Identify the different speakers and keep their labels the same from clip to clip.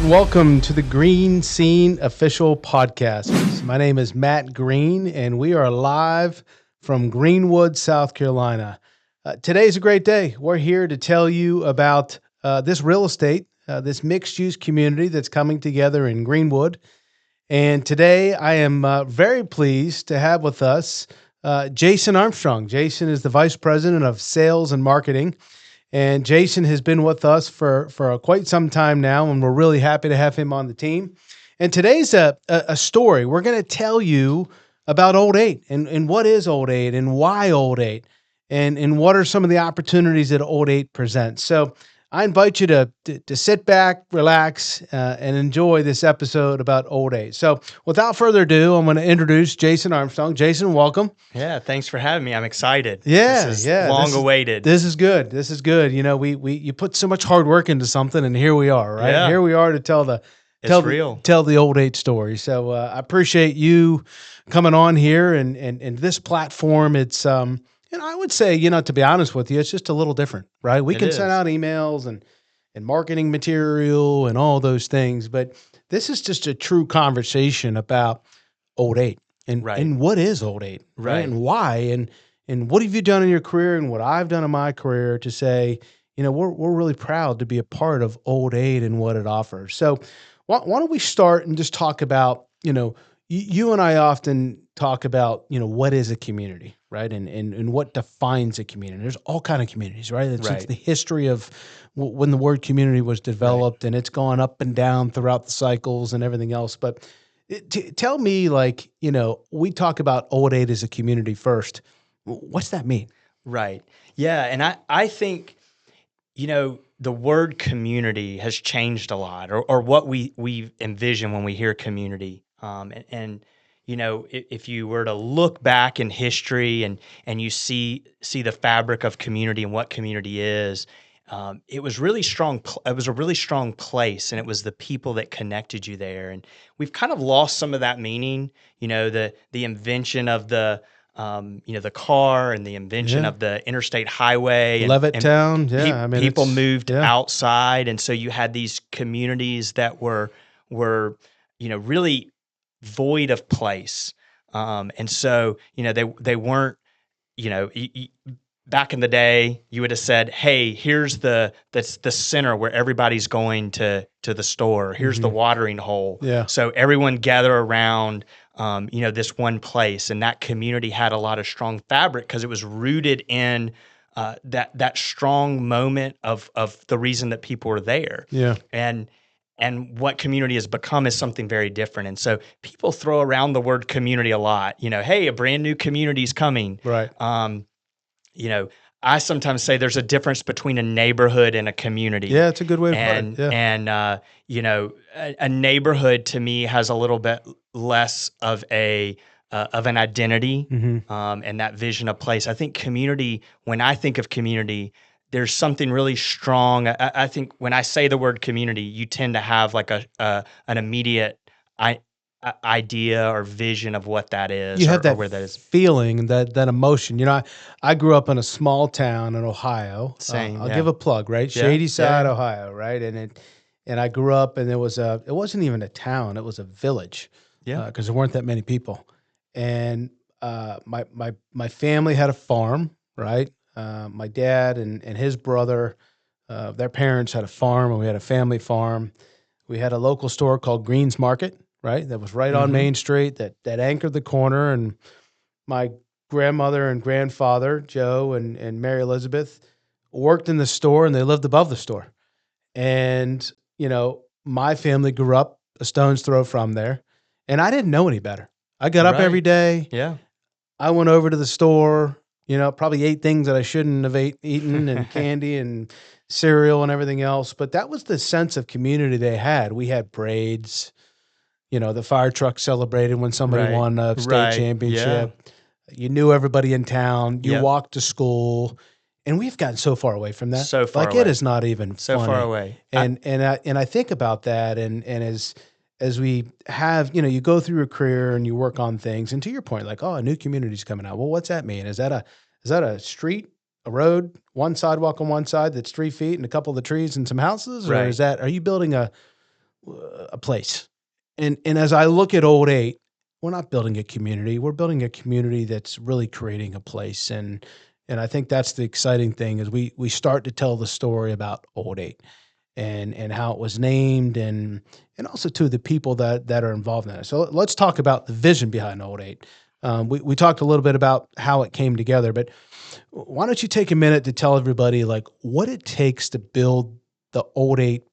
Speaker 1: and welcome to the Green Scene Official Podcast. My name is Matt Green, and we are live from Greenwood, South Carolina. Today's a great day. We're here to tell you about this real estate, this mixed-use community that's coming together in Greenwood. And today I am very pleased to have with us Jason Armstrong. Jason is the Vice President of Sales and Marketing. And Jason has been with us for quite some time now, and we're really happy to have him on the team. And today's a story. We're going to tell you about Olde Eight and what is Olde Eight and why Olde Eight and what are some of the opportunities that Olde Eight presents. So I invite you to sit back, relax, and enjoy this episode about Olde Eight. So without further ado, I'm going to introduce Jason Armstrong. Jason, welcome.
Speaker 2: Yeah, thanks for having me. I'm excited.
Speaker 1: This is
Speaker 2: long awaited.
Speaker 1: This is good. This is good. You know, you put so much hard work into something, and here we are, right?
Speaker 2: Yeah.
Speaker 1: Here we are to tell the Olde Eight story. So I appreciate you coming on here and this platform. It's and I would say, to be honest with you, it's just a little different, right? We can send out emails and marketing material and all those things, but this is just a true conversation about Olde Eight and what is Olde Eight, right? And why, and what have you done in your career and what I've done in my career to say, we're really proud to be a part of Olde Eight and what it offers. So why don't we start and just talk about, you and I often talk about, what is a community, right? And what defines a community. There's all kinds of communities, right? It's the history of when the word community was developed, and it's gone up and down throughout the cycles and everything else. But tell me, we talk about Olde Eight as a community first. What's that mean?
Speaker 2: Right. Yeah. And I think, the word community has changed a lot, or what we envision when we hear community. If you were to look back in history and you see the fabric of community and what community is, it was really strong. It was a really strong place, and it was the people that connected you there. And we've kind of lost some of that meaning. The invention of the car and the invention of the interstate highway, and
Speaker 1: Levittown.
Speaker 2: People moved outside, and so you had these communities that were really void of place. And so, they weren't, back in the day, you would have said, hey, here's the center where everybody's going to the store. Here's the watering hole.
Speaker 1: Yeah.
Speaker 2: So everyone gather around, this one place. And that community had a lot of strong fabric because it was rooted in that strong moment of the reason that people were there.
Speaker 1: Yeah.
Speaker 2: And what community has become is something very different. And so people throw around the word community a lot. Hey, a brand new community is coming.
Speaker 1: Right.
Speaker 2: I sometimes say there's a difference between a neighborhood and a community.
Speaker 1: Yeah, it's a good way to put it. Yeah.
Speaker 2: And a neighborhood to me has a little bit less of an identity and that vision of place. I think community. When I think of community, there's something really strong. I think when I say the word community, you tend to have like an immediate idea or vision of what that is.
Speaker 1: You have that
Speaker 2: where that is.
Speaker 1: Feeling, that emotion. I grew up in a small town in Ohio.
Speaker 2: Same.
Speaker 1: I'll give a plug, right?
Speaker 2: Yeah,
Speaker 1: Shady Side, Ohio, right? And I grew up, and it wasn't even a town; it was a village.
Speaker 2: Yeah.
Speaker 1: Because there weren't that many people, and my family had a farm, right? My dad and his brother, their parents had a farm, and we had a family farm. We had a local store called Green's Market, right? That was right on Main Street that anchored the corner. And my grandmother and grandfather, Joe and Mary Elizabeth, worked in the store, and they lived above the store. And, my family grew up a stone's throw from there, and I didn't know any better. I got up every day.
Speaker 2: Yeah.
Speaker 1: I went over to the store, probably ate things that I shouldn't have eaten and candy and cereal and everything else. But that was the sense of community they had. We had parades. The fire truck celebrated when somebody won a state championship. Yeah. You knew everybody in town. You walked to school. And we've gotten so far away from that.
Speaker 2: So far away.
Speaker 1: It is not even
Speaker 2: so
Speaker 1: funny.
Speaker 2: Far away.
Speaker 1: And I think about that, and as we have, you go through your career and you work on things, and to your point, like, a new community's coming out. Well, what's that mean? Is that a street, a road, one sidewalk on one side that's 3 feet and a couple of the trees and some houses? Or are you building a place. And as I look at Old Eight, we're not building a community. We're building a community that's really creating a place. And I think that's the exciting thing is we start to tell the story about Old Eight and how it was named and also to the people that are involved in it. So let's talk about the vision behind Old Eight. We talked a little bit about how it came together, but why don't you take a minute to tell everybody like what it takes to build the Old Eight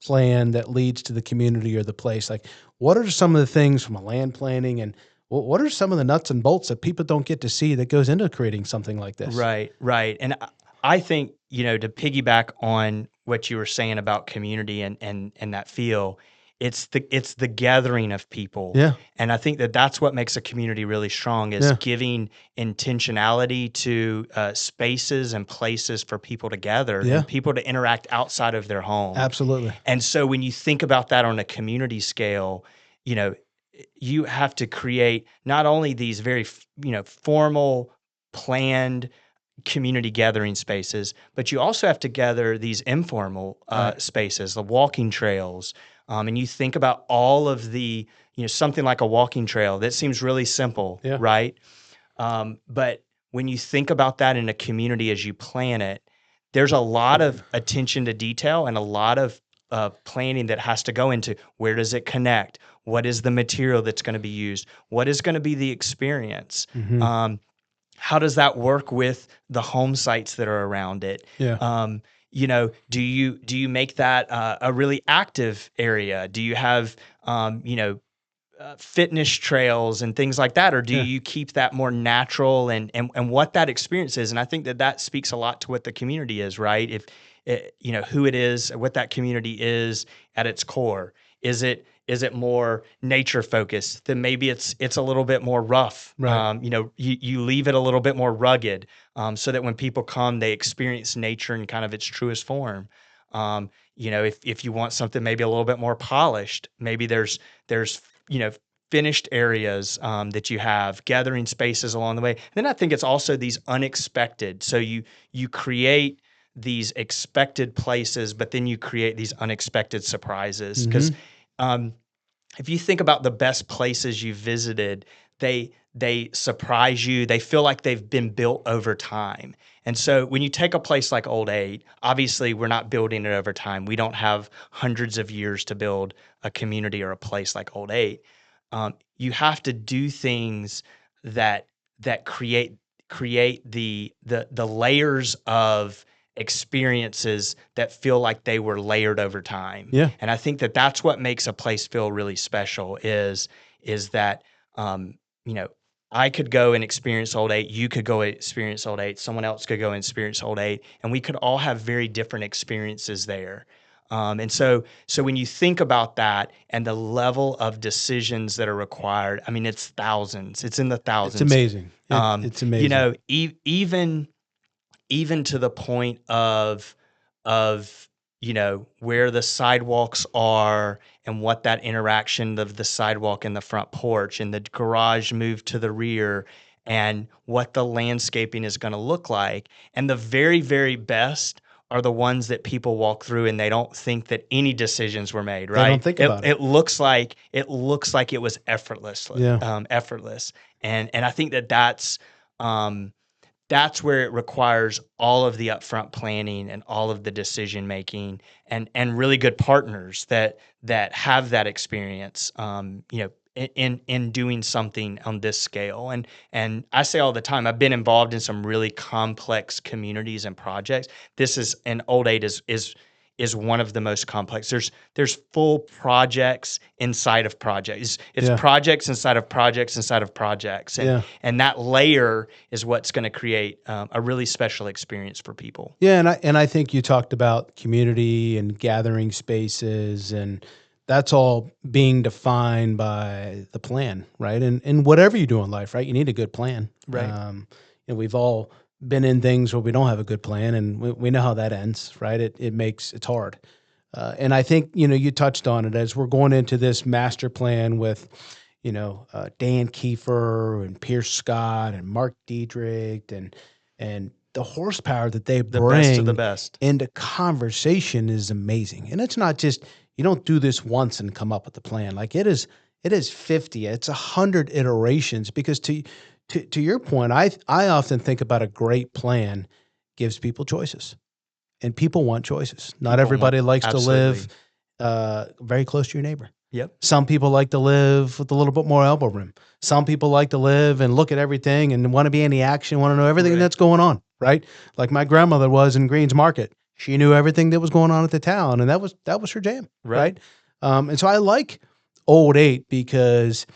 Speaker 1: plan that leads to the community or the place? Like, what are some of the things from a land planning and what are some of the nuts and bolts that people don't get to see that goes into creating something like this?
Speaker 2: Right, right. And I think, to piggyback on what you were saying about community and that feel, it's the gathering of people.
Speaker 1: Yeah.
Speaker 2: And I think that that's what makes a community really strong is
Speaker 1: Yeah.
Speaker 2: giving intentionality to spaces and places for people to gather
Speaker 1: Yeah.
Speaker 2: and people to interact outside of their home.
Speaker 1: Absolutely.
Speaker 2: And so when you think about that on a community scale, you have to create not only these very, formal, planned community gathering spaces, but you also have to gather these informal
Speaker 1: Right.
Speaker 2: spaces, the walking trails. And you think about all of the, something like a walking trail that seems really simple,
Speaker 1: Yeah.
Speaker 2: right? But when you think about that in a community as you plan it, there's a lot of attention to detail and a lot of planning that has to go into where does it connect? What is the material that's going to be used? What is going to be the experience?
Speaker 1: Mm-hmm.
Speaker 2: How does that work with the home sites that are around it?
Speaker 1: Yeah.
Speaker 2: Do you make that a really active area? Do you have fitness trails and things like that, or do
Speaker 1: Yeah.
Speaker 2: you keep that more natural and what that experience is? And I think that speaks a lot to what the community is, right? If who it is, what that community is at its core. Is it more nature focused? Then maybe it's a little bit more rough.
Speaker 1: Right.
Speaker 2: You leave it a little bit more rugged, so that when people come, they experience nature in kind of its truest form. If you want something maybe a little bit more polished, maybe there's finished areas that you have, gathering spaces along the way. And then I think it's also these unexpected. So you create these expected places, but then you create these unexpected surprises. Because if you think about the best places you've visited, they surprise you. They feel like they've been built over time. And so when you take a place like Olde Eight, obviously we're not building it over time. We don't have hundreds of years to build a community or a place like Olde Eight. You have to do things that create the layers of experiences that feel like they were layered over time.
Speaker 1: Yeah.
Speaker 2: And I think that that's what makes a place feel really special is that I could go and experience Olde Eight, you could go experience Olde Eight, someone else could go and experience Olde Eight, and we could all have very different experiences there. And so when you think about that and the level of decisions that are required, I mean, it's thousands. It's in the thousands.
Speaker 1: It's amazing. It's amazing.
Speaker 2: Even to the point of where the sidewalks are and what that interaction of the sidewalk and the front porch and the garage move to the rear and what the landscaping is going to look like. And the very, very best are the ones that people walk through and they don't think that any decisions were made, right?
Speaker 1: They don't think about it.
Speaker 2: It looks like it was effortless.
Speaker 1: Yeah.
Speaker 2: Effortless. And I think that's where it requires all of the upfront planning and all of the decision making and really good partners that have that experience, in doing something on this scale. And I say all the time, I've been involved in some really complex communities and projects. This is an Olde Eight is one of the most complex. There's full projects inside of projects. It's
Speaker 1: Yeah.
Speaker 2: projects inside of projects inside of projects, and that layer is what's going to create a really special experience for people.
Speaker 1: Yeah, and I think you talked about community and gathering spaces, and that's all being defined by the plan, right? And whatever you do in life, right? You need a good plan,
Speaker 2: Right.
Speaker 1: And we've all been in things where we don't have a good plan, and we know how that ends, right? It's hard, and I think you touched on it as we're going into this master plan with Dan Kiefer and Pierce Scott and Mark Diedrich and the horsepower that they
Speaker 2: The
Speaker 1: bring
Speaker 2: best of the best.
Speaker 1: into conversation is amazing. And it's not just you don't do this once and come up with a plan. Like it is 50, it's 100 iterations, because to your point, I often think about a great plan gives people choices, and people want choices. Not everybody likes to live very close to your neighbor.
Speaker 2: Yep.
Speaker 1: Some people like to live with a little bit more elbow room. Some people like to live and look at everything and want to be in the action, want to know everything that's going on, right? Like my grandmother was in Greens Market. She knew everything that was going on at the town, and that was her jam, right? And so I like Olde Eight because,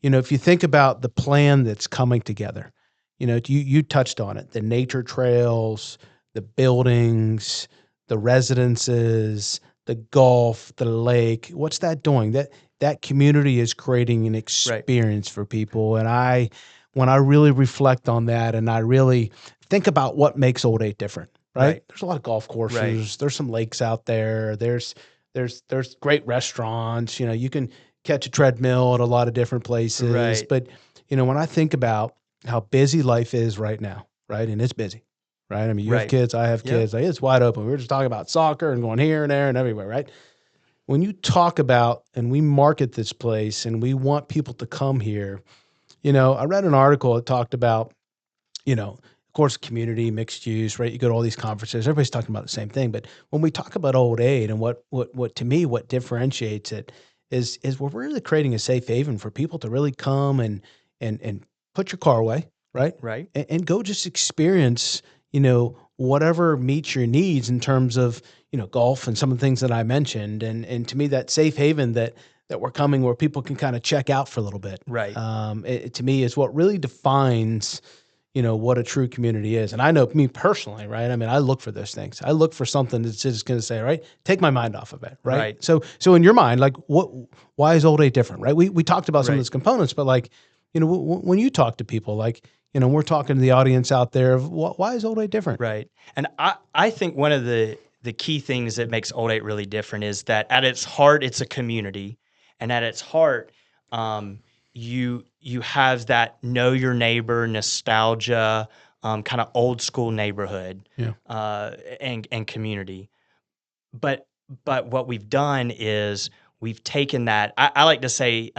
Speaker 1: if you think about the plan that's coming together, you touched on it, the nature trails, the buildings, the residences, the golf, the lake. What's that doing? That community is creating an experience for people. And when I really reflect on that, and I really think about what makes Olde Eight different, right? There's a lot of golf courses. Right. There's some lakes out there. There's great restaurants. You can catch a treadmill at a lot of different places. Right. But when I think about how busy life is right now, right, and it's busy, right? I mean, you have kids, I have kids. Like, it's wide open. We were just talking about soccer and going here and there and everywhere, right? When you talk about, and we market this place and we want people to come here, I read an article that talked about, of course, community, mixed use, right? You go to all these conferences, everybody's talking about the same thing. But when we talk about Olde Eight, and what to me, what differentiates it is we're really creating a safe haven for people to really come and put your car away, right? Right. And go just experience, whatever meets your needs in terms of, golf and some of the things that I mentioned. And to me, that safe haven that we're coming, where people can kind of check out for a little bit. Right. It to me is what really defines, what a true community is. And I know me personally, right? I mean, I look for those things. I look for something that's just going to say, right, take my mind off of it. Right. So in your mind, like why is Olde Eight different? Right. We talked about some of those components, but like, when you talk to people, like, we're talking to the audience out there of why is Olde Eight different? Right.
Speaker 2: And I think one of the key things that makes Olde Eight really different is that at its heart, it's a community. And at its heart, you have that know your neighbor nostalgia, kind of old school neighborhood, and community. But what we've done is we've taken that. I like to say,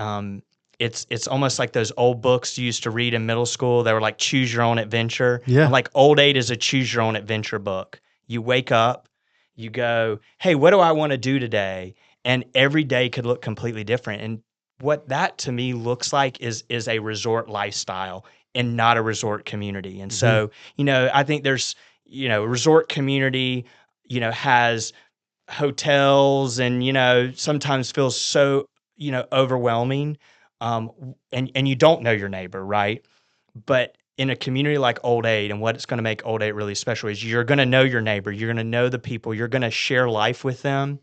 Speaker 2: it's almost like those old books you used to read in middle school. They were like choose your own adventure. Yeah. And like Olde Eight is a choose your own adventure book. You wake up, you go, hey, what do I want to do today? And every day could look completely different. And what that to me looks like is a resort lifestyle and not a resort community. And so, I think there's, resort community, has hotels and, sometimes feels so, overwhelming. And you don't know your neighbor, right? But in a community like Olde Eight, and what it's going to make Olde Eight really special is you're going to know your neighbor. You're going to know the people. You're going to share life with them.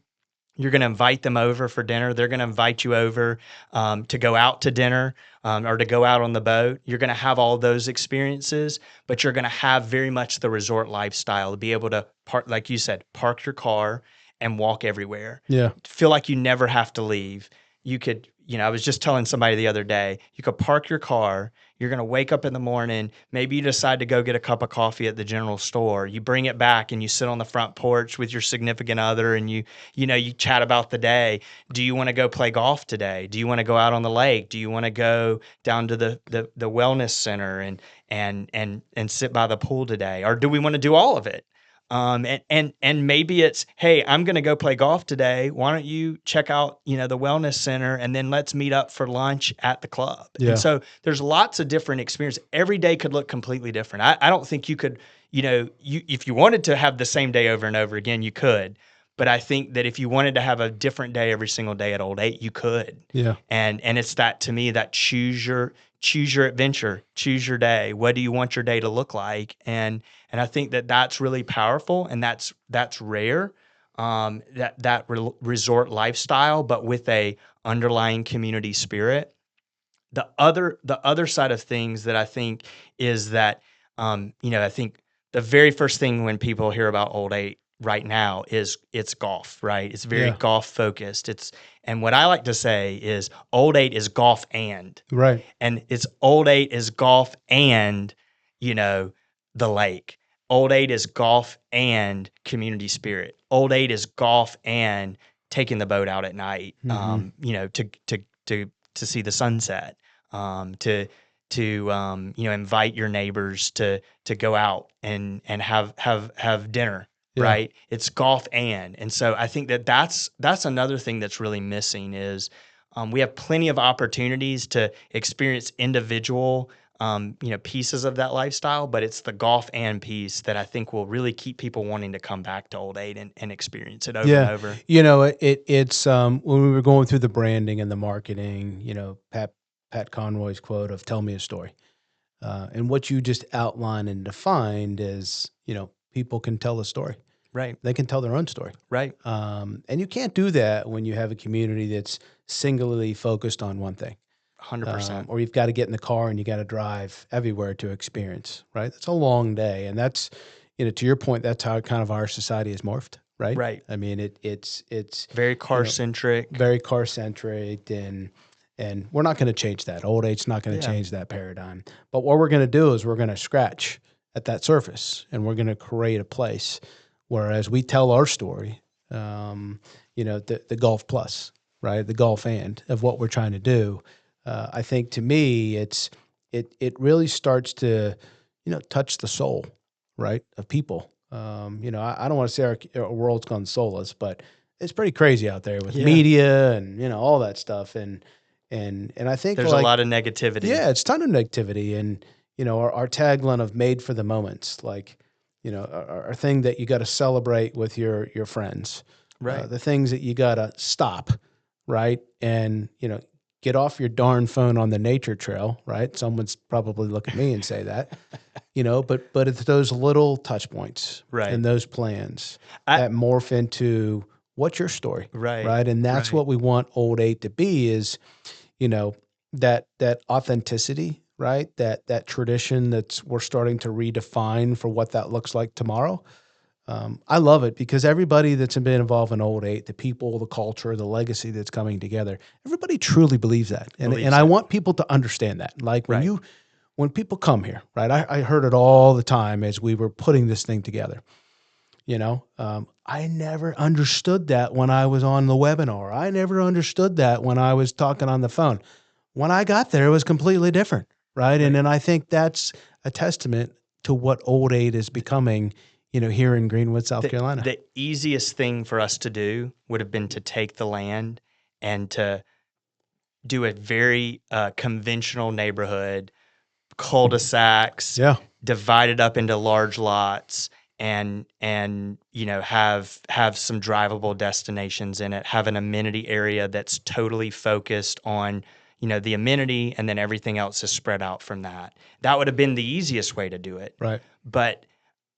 Speaker 2: You're going to invite them over for dinner. They're going to invite you over to go out to dinner or to go out on the boat. You're going to have all those experiences, but you're going to have very much the resort lifestyle to be able to, like you said, park your car and walk everywhere. Yeah. Feel like you never have to leave. You could, I was just telling somebody the other day, you could park your car. You're going to wake up in the morning. Maybe you decide to go get a cup of coffee at the general store. You bring it back and you sit on the front porch with your significant other and you chat about the day. Do you want to go play golf today? Do you want to go out on the lake? Do you want to go down to the wellness center and sit by the pool today? Or do we want to do all of it? And maybe it's, hey, I'm going to go play golf today. Why don't you check out, the wellness center, and then let's meet up for lunch at the club. Yeah. And so there's lots of different experiences. Every day could look completely different. I don't think you could, if you wanted to have the same day over and over again, you could. But I think that if you wanted to have a different day every single day at Olde Eight, you could. Yeah. And it's that, to me, that choose your adventure, choose your day. What do you want your day to look like? And I think that that's really powerful, and that's rare. That resort lifestyle, but with a underlying community spirit. The other side of things that I think is that, I think the very first thing when people hear about Olde Eight right now is it's golf, right? It's very golf focused. And what I like to say is Olde Eight is golf and. Right. And it's Olde Eight is golf and, the lake. Olde Eight is golf and community spirit. Olde Eight is golf and taking the boat out at night, to see the sunset, to invite your neighbors to go out and have dinner.
Speaker 1: Yeah.
Speaker 2: Right? It's golf and so I think that's another thing that's really missing is we have plenty of opportunities to experience individual pieces of that lifestyle, but it's the golf and piece that I think will really keep people wanting to come back to Old Eight and experience it over and over.
Speaker 1: It's when we were going through the branding and the marketing, Pat Conroy's quote of "Tell me a story," and what you just outlined and defined is, people can tell a story.
Speaker 2: Right.
Speaker 1: They can tell their own story.
Speaker 2: Right.
Speaker 1: And you can't do that when you have a community that's singularly focused on one thing.
Speaker 2: 100%.
Speaker 1: Or you've got to get in the car and you got to drive everywhere to experience, right? That's a long day. And that's, to your point, that's how kind of our society has morphed, right?
Speaker 2: Right.
Speaker 1: I mean, it's
Speaker 2: very car-centric.
Speaker 1: Very car-centric, and we're not going to change that. Old Eight's not going to change that paradigm. But what we're going to do is we're going to scratch at that surface, and we're going to create a place where, as we tell our story, the golf plus, right, the golf and of what we're trying to do. I think to me, it really starts to, touch the soul, right, of people. I don't want to say our world's gone soulless, but it's pretty crazy out there with media and all that stuff, and I think
Speaker 2: there's a lot of negativity.
Speaker 1: Yeah, it's a ton of negativity, and our tagline of "Made for the Moments," like our thing that you got to celebrate with your friends,
Speaker 2: right?
Speaker 1: The things that you got to stop, right, and get off your darn phone on the nature trail, right? Someone's probably look at me and say that, but it's those little touch points,
Speaker 2: right,
Speaker 1: and those plans that morph into what's your story,
Speaker 2: right?
Speaker 1: And that's what we want Old Eight to be is, that authenticity, right? That tradition we're starting to redefine for what that looks like tomorrow. I love it because everybody that's been involved in Old Eight, the people, the culture, the legacy that's coming together, everybody truly believes that. And I want people to understand that. Like when people come here, right? I heard it all the time as we were putting this thing together. I never understood that when I was on the webinar. I never understood that when I was talking on the phone. When I got there, it was completely different, right? And I think that's a testament to what Old Eight is becoming, here in Greenwood, South Carolina.
Speaker 2: The easiest thing for us to do would have been to take the land and to do a very conventional neighborhood, cul-de-sacs, divided up into large lots, and have some drivable destinations in it, have an amenity area that's totally focused on the amenity, and then everything else is spread out from that. That would have been the easiest way to do it.
Speaker 1: Right.
Speaker 2: But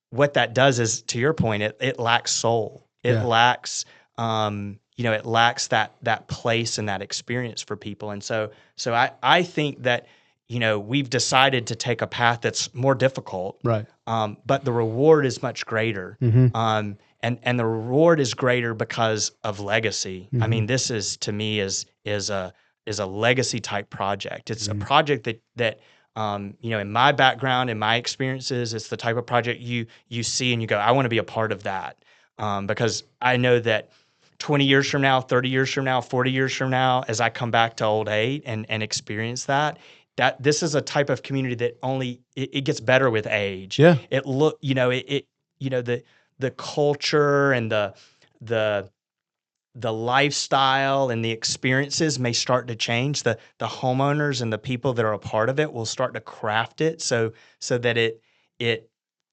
Speaker 2: what that does is, to your point, it lacks soul. It lacks, it lacks that place and that experience for people. And so I think that, we've decided to take a path that's more difficult.
Speaker 1: Right.
Speaker 2: But the reward is much greater. Mm-hmm. And the reward is greater because of legacy. Mm-hmm. I mean, this is, to me, is a legacy type project. It's a project that in my background, in my experiences, it's the type of project you see and you go, I want to be a part of that. Because I know that 20 years from now, 30 years from now, 40 years from now, as I come back to Old Eight and experience that this is a type of community that it gets better with age.
Speaker 1: Yeah.
Speaker 2: The culture and the lifestyle and the experiences may start to change. The homeowners and the people that are a part of it will start to craft it so that it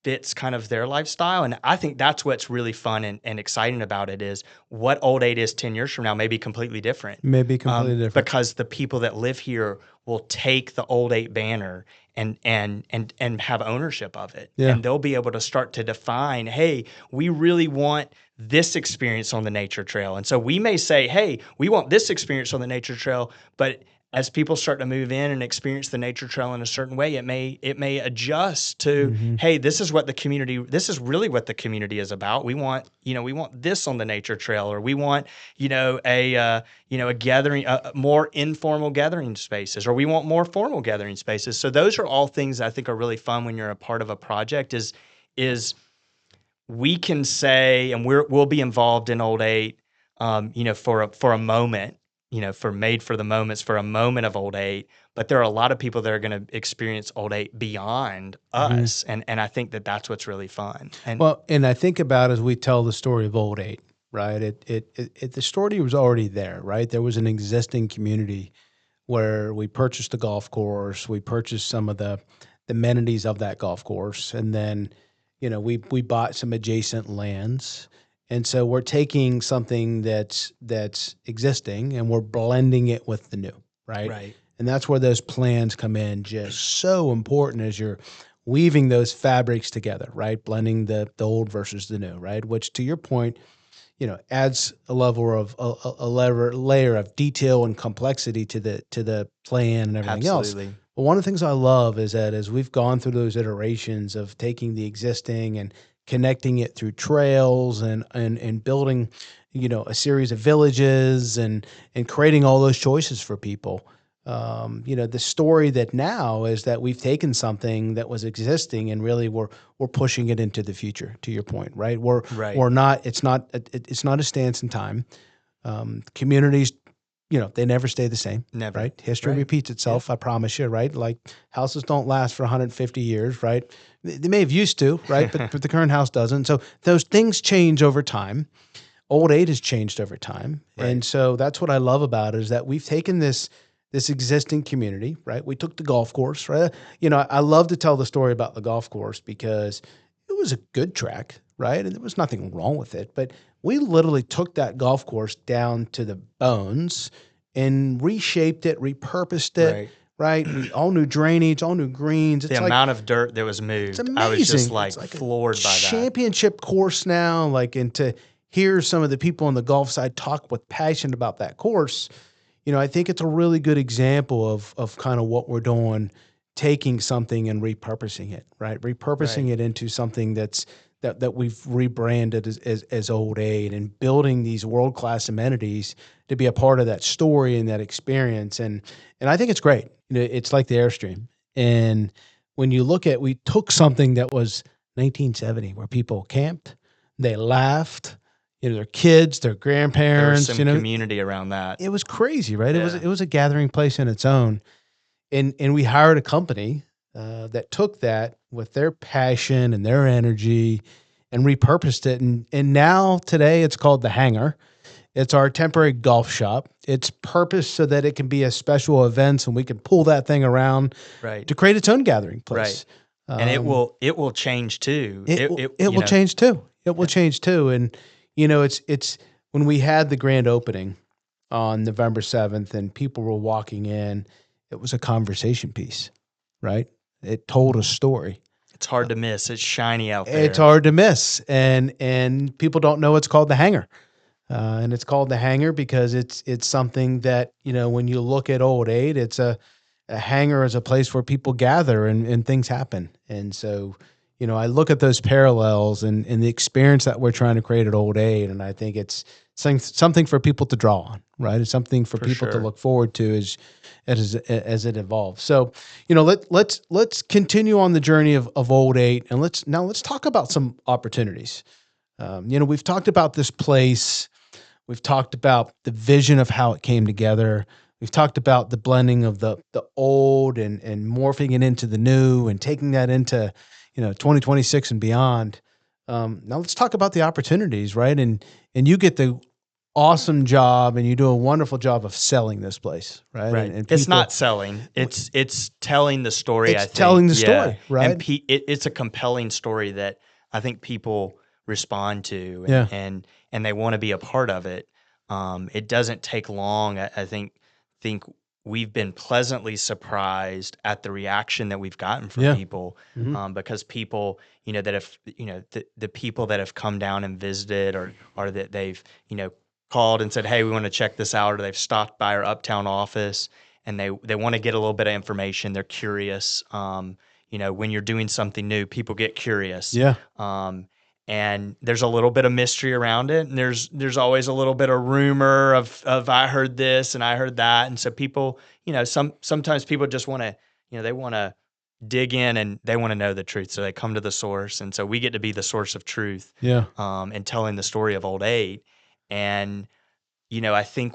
Speaker 2: fits kind of their lifestyle. And I think that's what's really fun and exciting about it is what Old Eight is 10 years from now may be completely different. Because the people that live here will take the Old Eight banner and have ownership of it.
Speaker 1: Yeah.
Speaker 2: And they'll be able to start to define, hey, we really want this experience on the nature trail. And so we may say, hey, we want this experience on the nature trail, but as people start to move in and experience the nature trail in a certain way, it may adjust to, hey, this is really what the community is about. We want this on the nature trail, or we want, a gathering, more informal gathering spaces, or we want more formal gathering spaces. So those are all things that I think are really fun when you're a part of a project is we can say, and we'll be involved in Old Eight, for a moment, for the moments, for a moment of Old Eight. But there are a lot of people that are going to experience Old Eight beyond us, and I think that that's what's really fun. And
Speaker 1: Well, and I think about as we tell the story of Old Eight, right? The story was already there, right? There was an existing community where we purchased the golf course, we purchased some of the amenities of that golf course, and then, we bought some adjacent lands. And so we're taking something that's existing and we're blending it with the new, right?
Speaker 2: right,
Speaker 1: And that's where those plans come in, just so important as you're weaving those fabrics together, right? Blending the old versus the new, right? Which, to your point, adds a level of layer of detail and complexity to the plan and everything else.
Speaker 2: absolutely,
Speaker 1: But one of the things I love is that as we've gone through those iterations of taking the existing and connecting it through trails and building, a series of villages and creating all those choices for people. The story that now is that we've taken something that was existing and really we're pushing it into the future. To your point, right?
Speaker 2: right,
Speaker 1: We're not. It's not a stance in time. Communities, they never stay the same.
Speaker 2: never,
Speaker 1: Right? History
Speaker 2: right,
Speaker 1: repeats itself. I promise you. Right? Like houses don't last for 150 years. Right? They may have used to. Right? But the current house doesn't. So those things change over time. Old Eight has changed over time,
Speaker 2: Right.
Speaker 1: and so that's what I love about it is that we've taken this existing community, right? We took the golf course, right? I love to tell the story about the golf course because it was a good track, right? And there was nothing wrong with it, but we literally took that golf course down to the bones and reshaped it, repurposed it,
Speaker 2: right.
Speaker 1: right? All new drainage, all new greens.
Speaker 2: The amount of dirt that was
Speaker 1: It's
Speaker 2: moved,
Speaker 1: amazing.
Speaker 2: I was just
Speaker 1: It's like
Speaker 2: floored
Speaker 1: a
Speaker 2: by that.
Speaker 1: championship course now, and to hear some of the people on the golf side talk with passion about that course, I think it's a really good example of kind of what we're doing, taking something and repurposing it, right? Repurposing
Speaker 2: Right.
Speaker 1: it into something that we've rebranded as Old Eight and building these world-class amenities to be a part of that story and that experience. And I think it's great. It's like the Airstream. And when you look at, we took something that was 1970 where people camped, they laughed, their kids, their
Speaker 2: There was
Speaker 1: grandparents,
Speaker 2: some community around that.
Speaker 1: it was crazy, right?
Speaker 2: Yeah.
Speaker 1: It was a gathering place in its own, and we hired a company that took that with their passion and their energy, and repurposed it, and now today it's called the Hangar. It's our temporary golf shop. It's purposed so that it can be a special events, and we can pull that thing around
Speaker 2: Right.
Speaker 1: to create its own gathering place.
Speaker 2: And it will change too.
Speaker 1: It will change too. It will change too, and it's when we had the grand opening on November 7th and people were walking in, it was a conversation piece, right? It told a story.
Speaker 2: It's hard to miss. It's shiny out there.
Speaker 1: It's hard to miss. And people don't know it's called the Hangar. And it's called the Hangar because it's something that, when you look at Old Eight, it's a hangar is a place where people gather and things happen. And so, I look at those parallels and the experience that we're trying to create at Old Eight, and I think it's something for people to draw on, right? It's something for people to
Speaker 2: sure.
Speaker 1: look forward to as it evolves. So, let's continue on the journey of Old Eight, and let's talk about some opportunities. We've talked about this place. We've talked about the vision of how it came together. We've talked about the blending of the old and morphing it into the new and taking that into 2026 and beyond. Now let's talk about the opportunities, right? And you get the awesome job, and you do a wonderful job of selling this place, right?
Speaker 2: Right.
Speaker 1: And
Speaker 2: It's
Speaker 1: people,
Speaker 2: not selling. It's telling the story.
Speaker 1: It's
Speaker 2: I think.
Speaker 1: telling the
Speaker 2: Yeah.
Speaker 1: story, right?
Speaker 2: And it's a compelling story that I think people respond to,
Speaker 1: Yeah.
Speaker 2: and they want to be a part of it. It doesn't take long. I think we've been pleasantly surprised at the reaction that we've gotten from
Speaker 1: Yeah.
Speaker 2: people,
Speaker 1: Mhm.
Speaker 2: because people, that have, the people that have come down and visited, or that they've, called and said, hey, we want to check this out, or they've stopped by our Uptown office and they want to get a little bit of information. They're curious. When you're doing something new, people get curious.
Speaker 1: Yeah.
Speaker 2: And there's a little bit of mystery around it, and there's always a little bit of rumor of I heard this and I heard that, and so people, sometimes people just want to, they want to dig in and they want to know the truth, so they come to the source, and so we get to be the source of truth,
Speaker 1: Yeah.
Speaker 2: and telling the story of Old Eight, and I think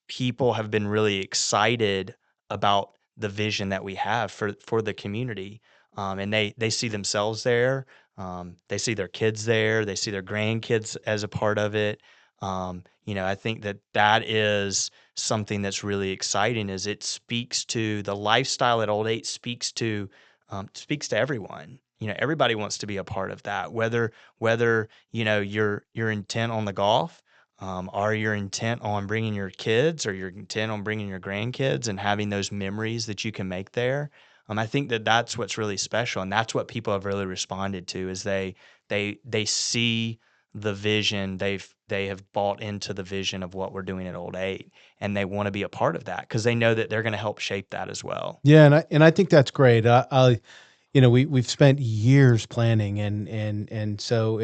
Speaker 2: people have been really excited about the vision that we have for the community, and they see themselves there. They see their kids there. They see their grandkids as a part of it. I think that is something that's really exciting. Is it speaks to the lifestyle at Old Eight speaks to everyone. Everybody wants to be a part of that. Whether you're intent on the golf, are you intent on bringing your kids, or you're intent on bringing your grandkids and having those memories that you can make there? I think that's what's really special, and that's what people have really responded to. Is they see the vision. They have bought into the vision of what we're doing at Old Eight, and they want to be a part of that because they know that they're going to help shape that as well.
Speaker 1: Yeah, and I think that's great. We've spent years planning, and so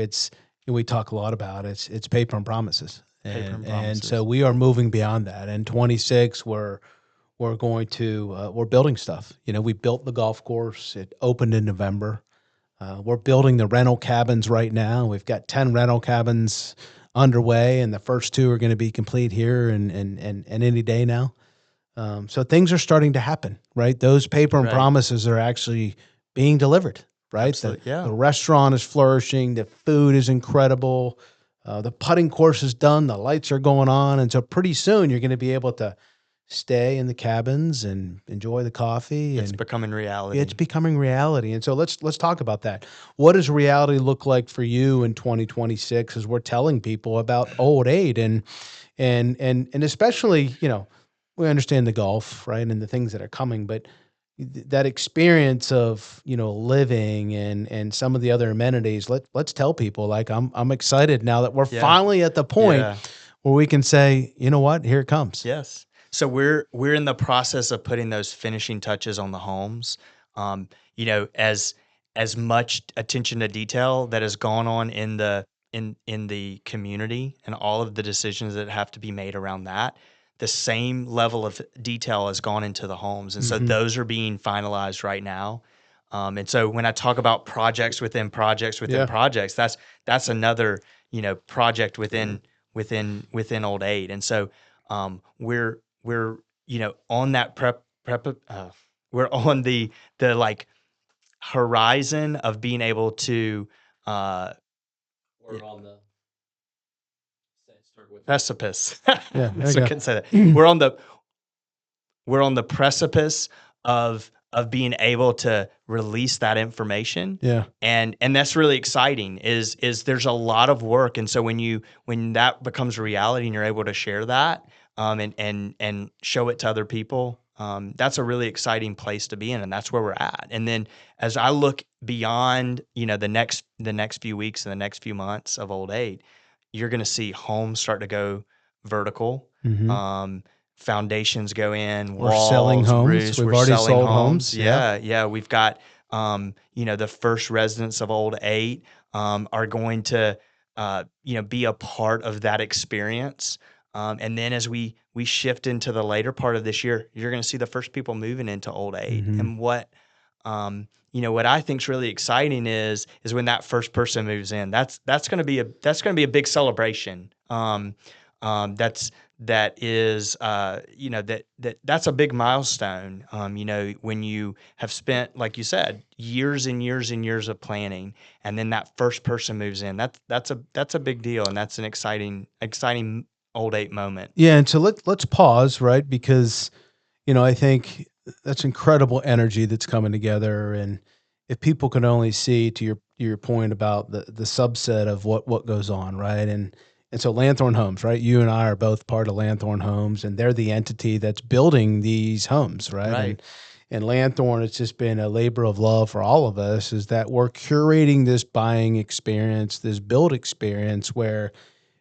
Speaker 1: we talk a lot about it's paper and promises,
Speaker 2: Paper and
Speaker 1: and
Speaker 2: promises.
Speaker 1: so we are moving beyond that. In 26, we're going to we're building stuff. We built the golf course. It opened in November. We're building the rental cabins right now. We've got 10 rental cabins underway, and the first 2 are going to be complete here and any day now. So things are starting to happen, right? Those paper and
Speaker 2: Right.
Speaker 1: promises are actually being delivered, right?
Speaker 2: Absolutely, yeah.
Speaker 1: The restaurant is flourishing. The food is incredible. The putting course is done. The lights are going on. And so pretty soon you're going to be able to stay in the cabins and enjoy the coffee.
Speaker 2: It's
Speaker 1: and
Speaker 2: becoming reality.
Speaker 1: It's becoming reality. And so let's talk about that. What does reality look like for you in 2026 as we're telling people about Old Eight and especially, we understand the golf, right, and the things that are coming, but that experience of, living and some of the other amenities, let's tell people, like, I'm excited now that we're finally at the point where we can say, you know what, here it comes.
Speaker 2: Yes. So we're in the process of putting those finishing touches on the homes. As much attention to detail that has gone on in the community and all of the decisions that have to be made around that, the same level of detail has gone into the homes, and so those are being finalized right now. And so when I talk about projects within projects within projects, that's another project within Old Eight, and so we're on that we're on the like horizon of being able to
Speaker 3: We're on the start with
Speaker 2: precipice.
Speaker 1: Yeah, there
Speaker 2: So
Speaker 1: you
Speaker 2: I
Speaker 1: go.
Speaker 2: couldn't say that. We're on the precipice of being able to release that information.
Speaker 1: Yeah.
Speaker 2: And that's really exciting is there's a lot of work. And so when that becomes a reality and you're able to share that, and show it to other people, that's a really exciting place to be in. And that's where we're at. And then as I look beyond, the next few weeks and the next few months of Old Eight, you're going to see homes start to go vertical.
Speaker 1: Mhm.
Speaker 2: Foundations go in,
Speaker 1: We're
Speaker 2: walls,
Speaker 1: selling homes.
Speaker 2: roofs.
Speaker 1: We've
Speaker 2: We're
Speaker 1: already
Speaker 2: selling
Speaker 1: sold
Speaker 2: homes.
Speaker 1: homes.
Speaker 2: Yeah. We've got, the first residents of Old Eight are going to, be a part of that experience. And then as we shift into the later part of this year, you're going to see the first people moving into Old Eight. And what I think is really exciting is when that first person moves in. That's going to be a big celebration. That's a big milestone. When you have spent, like you said, years and years and years of planning, and then that first person moves in. That's a big deal, and that's an exciting Old Eight moment.
Speaker 1: Yeah, and so let's pause, right? Because I think that's incredible energy that's coming together, and if people could only see, to your point about the subset of what goes on, right? And so Lanthorn Homes, right? You and I are both part of Lanthorn Homes, and they're the entity that's building these homes, right?
Speaker 2: Right.
Speaker 1: And Lanthorn, it's just been a labor of love for all of us, is that we're curating this buying experience, this build experience where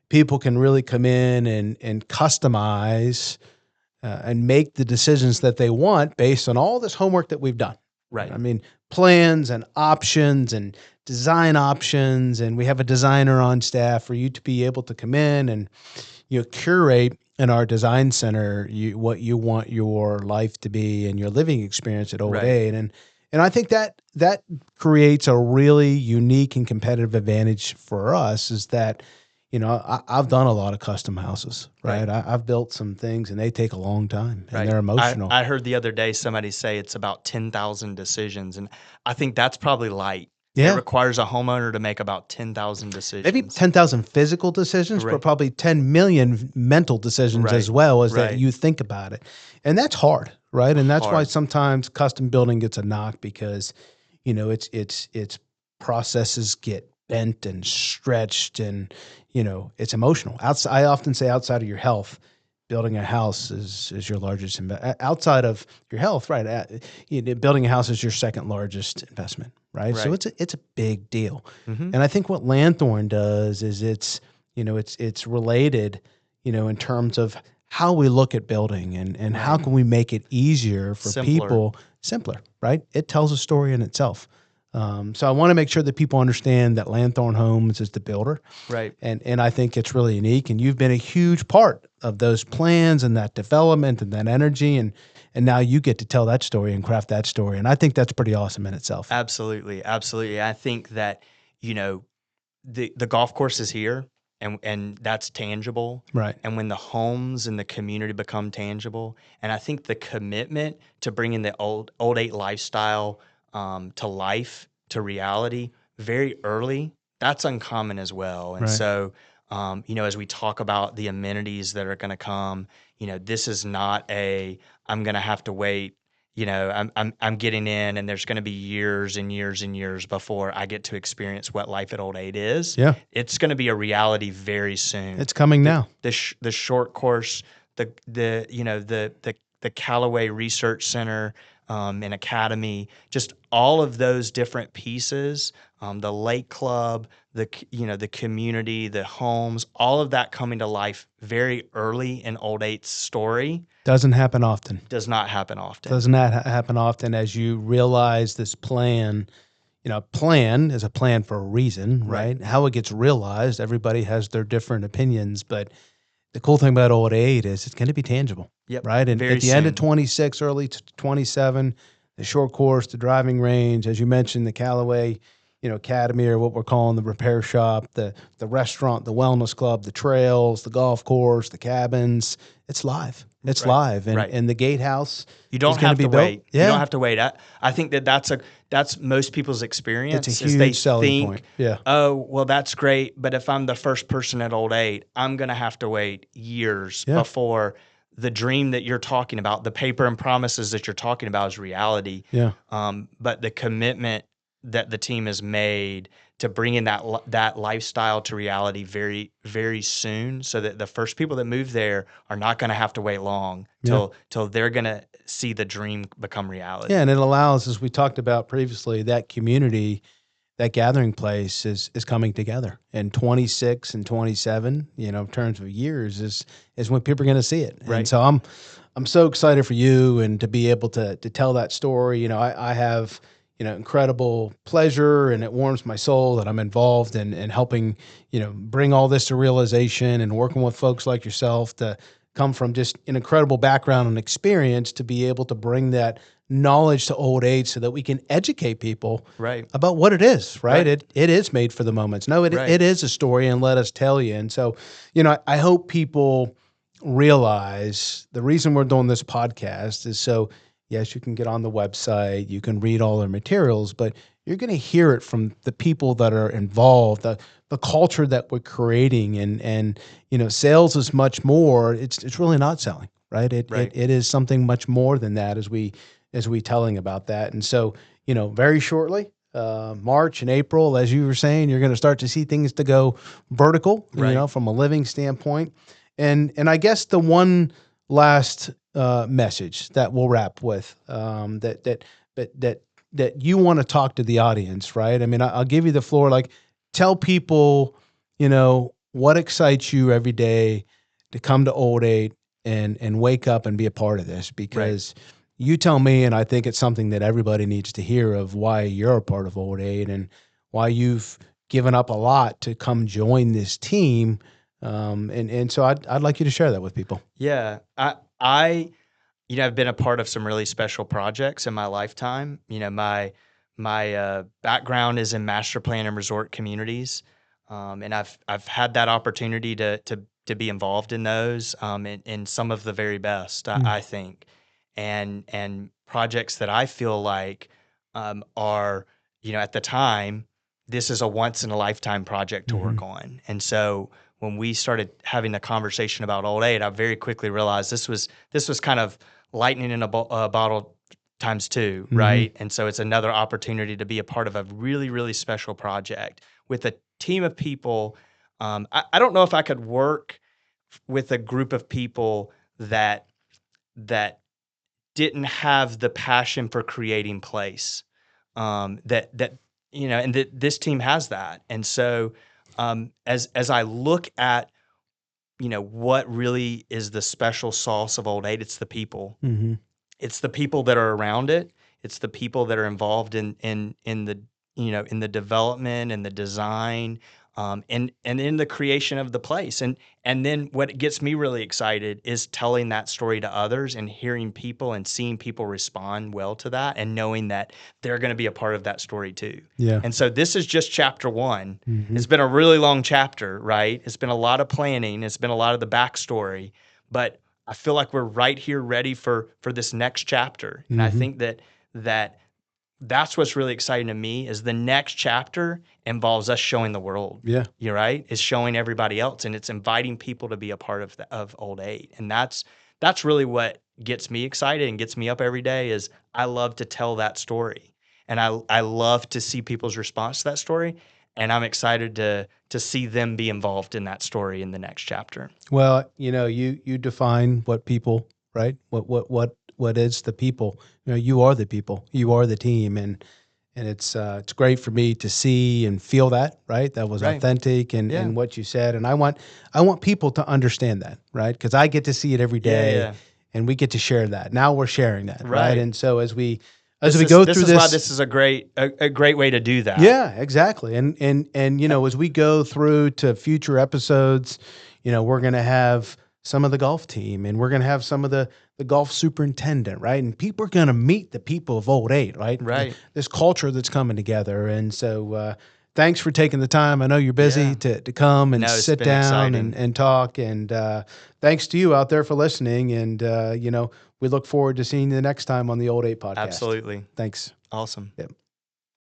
Speaker 1: people can really come in and customize and make the decisions that they want based on all this homework that we've done.
Speaker 2: Right.
Speaker 1: I mean, plans and options and design options, and we have a designer on staff for you to be able to come in and curate in our design center what you want your life to be and your living experience at Old Eight. And I think that creates a really unique and competitive advantage for us, is that I've done a lot of custom houses, right?
Speaker 2: Right.
Speaker 1: I've built some things and they take a long time and
Speaker 2: Right.
Speaker 1: they're emotional.
Speaker 2: I heard the other day somebody say it's about 10,000 decisions, and I think that's probably light. It
Speaker 1: Yeah.
Speaker 2: requires a homeowner to make about 10,000
Speaker 1: Maybe
Speaker 2: decisions.
Speaker 1: 10,000 physical decisions, but
Speaker 2: Right.
Speaker 1: probably 10 million mental decisions as
Speaker 2: Right.
Speaker 1: well, as that
Speaker 2: Right.
Speaker 1: you think about it. And that's hard, right? And that's why
Speaker 2: Hard.
Speaker 1: sometimes custom building gets a knock because, it's processes get bent and stretched and, it's emotional. I often say outside of your health, building a house is your largest outside of your health, right? Building a house is your second largest investment, right? So
Speaker 2: Right.
Speaker 1: it's a big deal.
Speaker 2: Mhm.
Speaker 1: And I think what Lanthorn does is it's related, in terms of how we look at building and how
Speaker 2: Right.
Speaker 1: can we make it easier for
Speaker 2: Simpler.
Speaker 1: people, simpler, right? It tells a story in itself. So I want to make sure that people understand that Lanthorn Homes is the builder.
Speaker 2: Right.
Speaker 1: And I think it's really unique. And you've been a huge part of those plans and that development and that energy. And now you get to tell that story and craft that story. And I think that's pretty awesome in itself.
Speaker 2: Absolutely. Absolutely. I think that, the golf course is here, and that's tangible.
Speaker 1: Right.
Speaker 2: And when the homes and the community become tangible, and I think the commitment to bringing the old eight lifestyle to life, to reality very early, that's uncommon as well. And
Speaker 1: Right.
Speaker 2: so, as we talk about the amenities that are going to come, this is not I'm going to have to wait. I'm getting in, and there's going to be years and years and years before I get to experience what life at Olde Eight is.
Speaker 1: Yeah.
Speaker 2: It's going to be a reality very soon.
Speaker 1: It's coming now.
Speaker 2: The short course, the Callaway Research Center and Academy, just all of those different pieces, the Lake Club, the community, the homes, all of that coming to life very early in Olde Eight's story.
Speaker 1: Doesn't happen often.
Speaker 2: Does not happen often.
Speaker 1: Does not happen often as you realize this plan. Plan is a plan for a reason, right? How it gets realized, everybody has their different opinions, but the cool thing about Olde Eight is it's going to be tangible,
Speaker 2: Yep.
Speaker 1: right? And
Speaker 2: Very
Speaker 1: at the end of
Speaker 2: soon.
Speaker 1: 26, early 27, the short course, the driving range, as you mentioned, the Callaway, Academy, or what we're calling the repair shop, the restaurant, the wellness club, the trails, the golf course, the cabins. It's live. It's
Speaker 2: Right.
Speaker 1: live, and
Speaker 2: Right.
Speaker 1: and the gatehouse.
Speaker 2: You don't
Speaker 1: is gonna
Speaker 2: have
Speaker 1: be
Speaker 2: to
Speaker 1: built.
Speaker 2: wait.
Speaker 1: Yeah.
Speaker 2: You don't have to wait. I think that's most people's experience.
Speaker 1: It's a
Speaker 2: is they
Speaker 1: huge selling
Speaker 2: think,
Speaker 1: point. Yeah.
Speaker 2: oh, well, that's great, but if I'm the first person at Olde Eight, I'm going to have to wait years
Speaker 1: Yeah.
Speaker 2: before the dream that you're talking about, the paper and promises that you're talking about, is reality.
Speaker 1: Yeah.
Speaker 2: But the commitment that the team has made to bring in that lifestyle to reality very, very soon, so that the first people that move there are not going to have to wait long till they're going to see the dream become reality.
Speaker 1: Yeah, and it allows, as we talked about previously, that community, that gathering place is coming together. And 26 and 27, in terms of years, is when people are going to see it.
Speaker 2: Right.
Speaker 1: And so I'm so excited for you and to be able to tell that story. I have incredible pleasure, and it warms my soul that I'm involved in helping bring all this to realization, and working with folks like yourself to come from just an incredible background and experience to be able to bring that knowledge to Olde Eight so that we can educate people
Speaker 2: Right.
Speaker 1: about what it is, right?
Speaker 2: Right.
Speaker 1: It is made for the moments. No,
Speaker 2: Right.
Speaker 1: it is a story, and let us tell you. And so, I hope people realize the reason we're doing this podcast is so, yes, you can get on the website, you can read all their materials, but you're going to hear it from the people that are involved, the culture that we're creating, and sales is much more. It's really not selling, right? It is something much more than that, as we telling about that. And so, very shortly, March and April, as you were saying, you're going to start to see things to go vertical,
Speaker 2: Right.
Speaker 1: from a living standpoint. And I guess the one last message that we'll wrap with, that you want to talk to the audience, right? I mean, I'll give you the floor. Like, tell people, what excites you every day to come to Olde Eight and wake up and be a part of this, because you tell me, and I think it's something that everybody needs to hear, of why you're a part of Olde Eight and why you've given up a lot to come join this team. And so I'd like you to share that with people.
Speaker 2: Yeah. I've been a part of some really special projects in my lifetime. My background is in master plan and resort communities. And I've had that opportunity to be involved in those, in some of the very best, I think, and projects that I feel like are, at the time, this is a once in a lifetime project to work on. And so when we started having the conversation about Olde Eight, I very quickly realized this was kind of lightning in a bottle times two, right? And so it's another opportunity to be a part of a really, really special project with a team of people. I don't know if I could work with a group of people that didn't have the passion for creating place. And this team has that. And so as I look at what really is the special sauce of Olde Eight, it's the people. It's the people that are around it. It's the people that are involved in the in the development and the design, and in the creation of the place. And then what gets me really excited is telling that story to others and hearing people and seeing people respond well to that and knowing that they're going to be a part of that story too.
Speaker 1: Yeah.
Speaker 2: And so this is just chapter one. It's been a really long chapter, right? It's been a lot of planning. It's been a lot of the backstory, but I feel like we're right here ready for this next chapter. And I think that's what's really exciting to me is the next chapter involves us showing the world.
Speaker 1: Yeah.
Speaker 2: You're right. It's showing everybody else, and it's inviting people to be a part of Olde Eight. And that's really what gets me excited and gets me up every day is I love to tell that story. And I love to see people's response to that story. And I'm excited to see them be involved in that story in the next chapter.
Speaker 1: Well, you define what people, right? What is the people? You are the people. You are the team, and it's great for me to see and feel that, right? That was
Speaker 2: Right.
Speaker 1: authentic and what you said, and I want people to understand that, right? Because I get to see it every day, and we get to share that. Now we're sharing that, right? And so as we go through this,
Speaker 2: why this is a great way to do that.
Speaker 1: Yeah, exactly. And as we go through to future episodes, we're going to have some of the golf team, and we're going to have some of the golf superintendent, right? And people are going to meet the people of Olde Eight, right?
Speaker 2: Right.
Speaker 1: This culture that's coming together. And so thanks for taking the time. I know you're busy to come and sit down and talk. And thanks to you out there for listening. And, we look forward to seeing you the next time on the Olde Eight podcast.
Speaker 2: Absolutely.
Speaker 1: Thanks.
Speaker 2: Awesome.
Speaker 1: Yep.